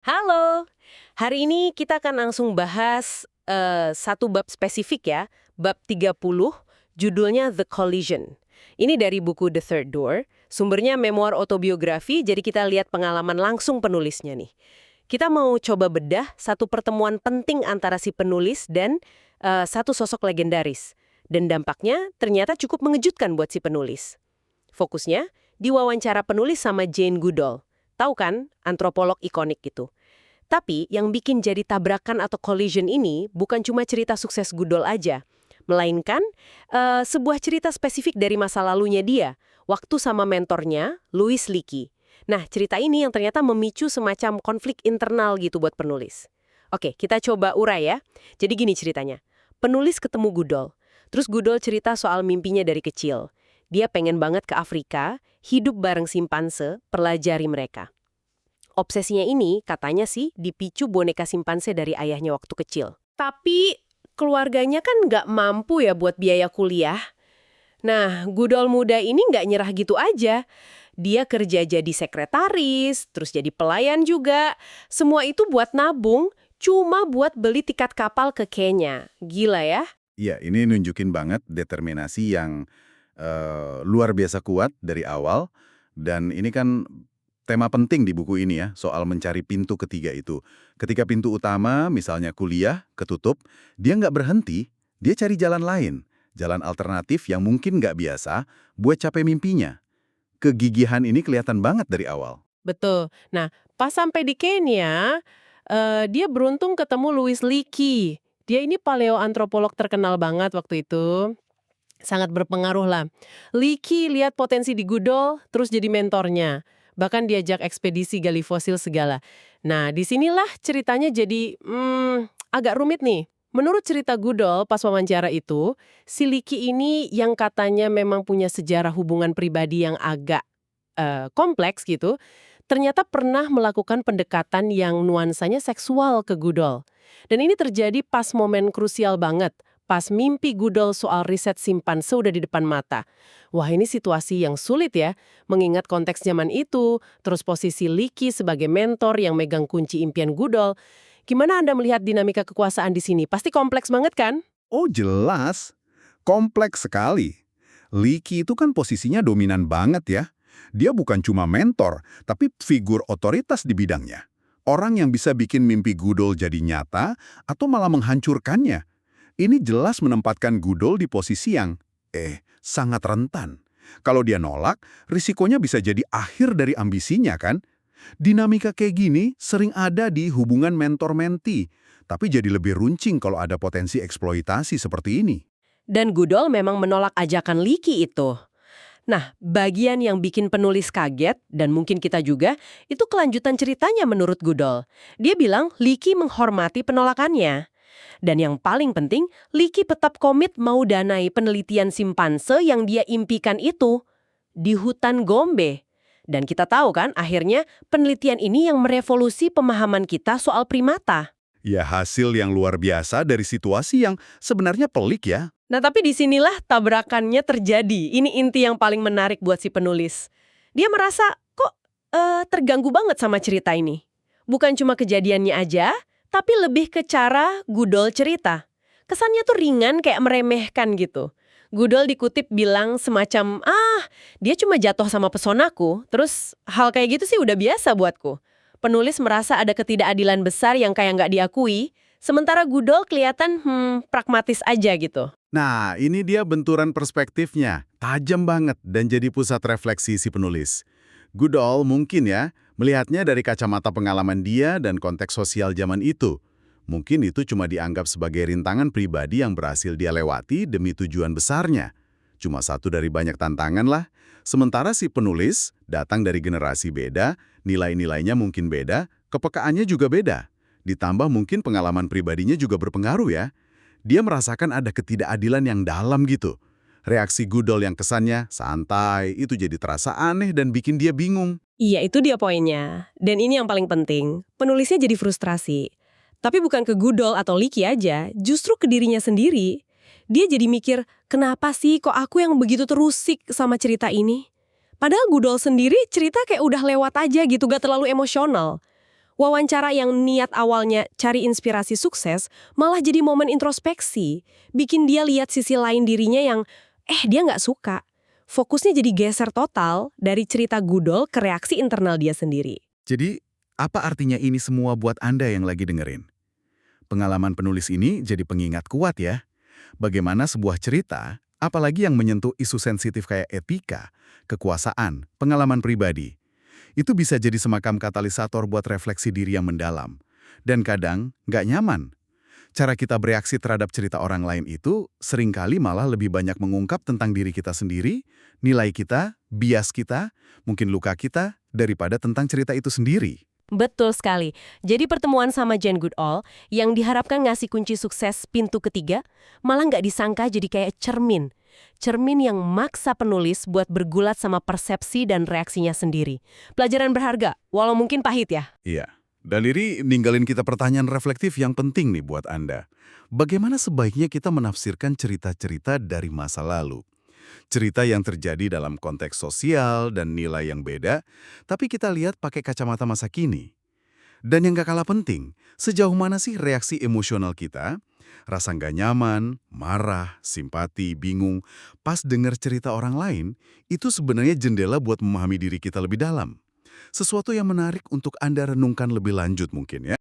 Halo, hari ini kita akan langsung bahas satu bab spesifik ya, bab 30, judulnya The Collision. Ini dari buku The Third Door, sumbernya memoir autobiografi, jadi kita lihat pengalaman langsung penulisnya nih. Kita mau coba bedah satu pertemuan penting antara si penulis dan satu sosok legendaris. Dan dampaknya ternyata cukup mengejutkan buat si penulis. Fokusnya di wawancara penulis sama Jane Goodall. Tahu kan, antropolog ikonik gitu. Tapi yang bikin jadi tabrakan atau collision ini bukan cuma cerita sukses Goodall aja, melainkan sebuah cerita spesifik dari masa lalunya dia, waktu sama mentornya, Louis Leakey. Nah, cerita ini yang ternyata memicu semacam konflik internal gitu buat penulis. Oke, kita coba urai ya. Jadi gini ceritanya. Penulis ketemu Goodall. Terus Goodall cerita soal mimpinya dari kecil. Dia pengen banget ke Afrika, hidup bareng simpanse, pelajari mereka. Obsesinya ini katanya sih dipicu boneka simpanse dari ayahnya waktu kecil. Tapi keluarganya kan nggak mampu ya buat biaya kuliah. Nah, Goodall muda ini nggak nyerah gitu aja. Dia kerja jadi sekretaris, terus jadi pelayan juga. Semua itu buat nabung, cuma buat beli tiket kapal ke Kenya. Gila ya? Iya, ini nunjukin banget determinasi yang luar biasa kuat dari awal. Dan ini kan tema penting di buku ini ya, soal mencari pintu ketiga itu. Ketika pintu utama, misalnya kuliah, ketutup, dia nggak berhenti, dia cari jalan lain. Jalan alternatif yang mungkin nggak biasa buat capai mimpinya. Kegigihan ini kelihatan banget dari awal. Betul. Nah, pas sampai di Kenya, dia beruntung ketemu Louis Leakey. Dia ini paleoantropolog terkenal banget waktu itu. Sangat berpengaruh lah. Leakey lihat potensi di Goodall, terus jadi mentornya. Bahkan diajak ekspedisi gali fosil segala. Nah, disinilah ceritanya jadi agak rumit nih. Menurut cerita Goodall pas wawancara itu, si Leakey ini yang katanya memang punya sejarah hubungan pribadi yang agak kompleks gitu, ternyata pernah melakukan pendekatan yang nuansanya seksual ke Goodall. Dan ini terjadi pas momen krusial banget, pas mimpi Goodall soal riset simpanse udah di depan mata. Wah, ini situasi yang sulit ya, mengingat konteks zaman itu, terus posisi Leakey sebagai mentor yang megang kunci impian Goodall. Gimana Anda melihat dinamika kekuasaan di sini? Pasti kompleks banget kan? Oh jelas, kompleks sekali. Leakey itu kan posisinya dominan banget ya. Dia bukan cuma mentor, tapi figur otoritas di bidangnya. Orang yang bisa bikin mimpi Goodall jadi nyata atau malah menghancurkannya. Ini jelas menempatkan Goodall di posisi yang, sangat rentan. Kalau dia nolak, risikonya bisa jadi akhir dari ambisinya kan? Dinamika kayak gini sering ada di hubungan mentor-mentee, tapi jadi lebih runcing kalau ada potensi eksploitasi seperti ini. Dan Goodall memang menolak ajakan Leakey itu. Nah, bagian yang bikin penulis kaget, dan mungkin kita juga, itu kelanjutan ceritanya menurut Goodall. Dia bilang Leakey menghormati penolakannya. Dan yang paling penting, Leakey tetap komit mau danai penelitian simpanse yang dia impikan itu di hutan Gombe. Dan kita tahu kan, akhirnya penelitian ini yang merevolusi pemahaman kita soal primata. Ya hasil yang luar biasa dari situasi yang sebenarnya pelik ya. Nah, tapi disinilah tabrakannya terjadi. Ini inti yang paling menarik buat si penulis. Dia merasa, kok terganggu banget sama cerita ini. Bukan cuma kejadiannya aja, tapi lebih ke cara Goodall cerita. Kesannya tuh ringan kayak meremehkan gitu. Goodall dikutip bilang semacam, dia cuma jatuh sama pesonaku, terus hal kayak gitu sih udah biasa buatku. Penulis merasa ada ketidakadilan besar yang kayak nggak diakui, sementara Goodall kelihatan pragmatis aja gitu. Nah, ini dia benturan perspektifnya. Tajam banget dan jadi pusat refleksi si penulis. Goodall mungkin ya, melihatnya dari kacamata pengalaman dia dan konteks sosial zaman itu. Mungkin itu cuma dianggap sebagai rintangan pribadi yang berhasil dia lewati demi tujuan besarnya. Cuma satu dari banyak tantangan lah. Sementara si penulis datang dari generasi beda, nilai-nilainya mungkin beda, kepekaannya juga beda. Ditambah mungkin pengalaman pribadinya juga berpengaruh ya. Dia merasakan ada ketidakadilan yang dalam gitu. Reaksi Goodall yang kesannya santai, itu jadi terasa aneh dan bikin dia bingung. Iya, itu dia poinnya. Dan ini yang paling penting. Penulisnya jadi frustrasi. Tapi bukan ke Goodall atau Leakey aja, justru ke dirinya sendiri. Dia jadi mikir, kenapa sih kok aku yang begitu terusik sama cerita ini? Padahal Goodall sendiri cerita kayak udah lewat aja gitu, gak terlalu emosional. Wawancara yang niat awalnya cari inspirasi sukses, malah jadi momen introspeksi. Bikin dia lihat sisi lain dirinya yang, dia nggak suka. Fokusnya jadi geser total dari cerita Goodall ke reaksi internal dia sendiri. Jadi, apa artinya ini semua buat Anda yang lagi dengerin? Pengalaman penulis ini jadi pengingat kuat ya. Bagaimana sebuah cerita, apalagi yang menyentuh isu sensitif kayak etika, kekuasaan, pengalaman pribadi, itu bisa jadi semacam katalisator buat refleksi diri yang mendalam. Dan kadang nggak nyaman. Cara kita bereaksi terhadap cerita orang lain itu seringkali malah lebih banyak mengungkap tentang diri kita sendiri, nilai kita, bias kita, mungkin luka kita, daripada tentang cerita itu sendiri. Betul sekali. Jadi pertemuan sama Jane Goodall yang diharapkan ngasih kunci sukses pintu ketiga, malah nggak disangka jadi kayak cermin. Cermin yang maksa penulis buat bergulat sama persepsi dan reaksinya sendiri. Pelajaran berharga, walau mungkin pahit ya. Iya. Dan ini ninggalin kita pertanyaan reflektif yang penting nih buat Anda. Bagaimana sebaiknya kita menafsirkan cerita-cerita dari masa lalu? Cerita yang terjadi dalam konteks sosial dan nilai yang beda, tapi kita lihat pakai kacamata masa kini. Dan yang gak kalah penting, sejauh mana sih reaksi emosional kita? Rasa nggak nyaman, marah, simpati, bingung, pas dengar cerita orang lain, itu sebenarnya jendela buat memahami diri kita lebih dalam. Sesuatu yang menarik untuk Anda renungkan lebih lanjut mungkin ya.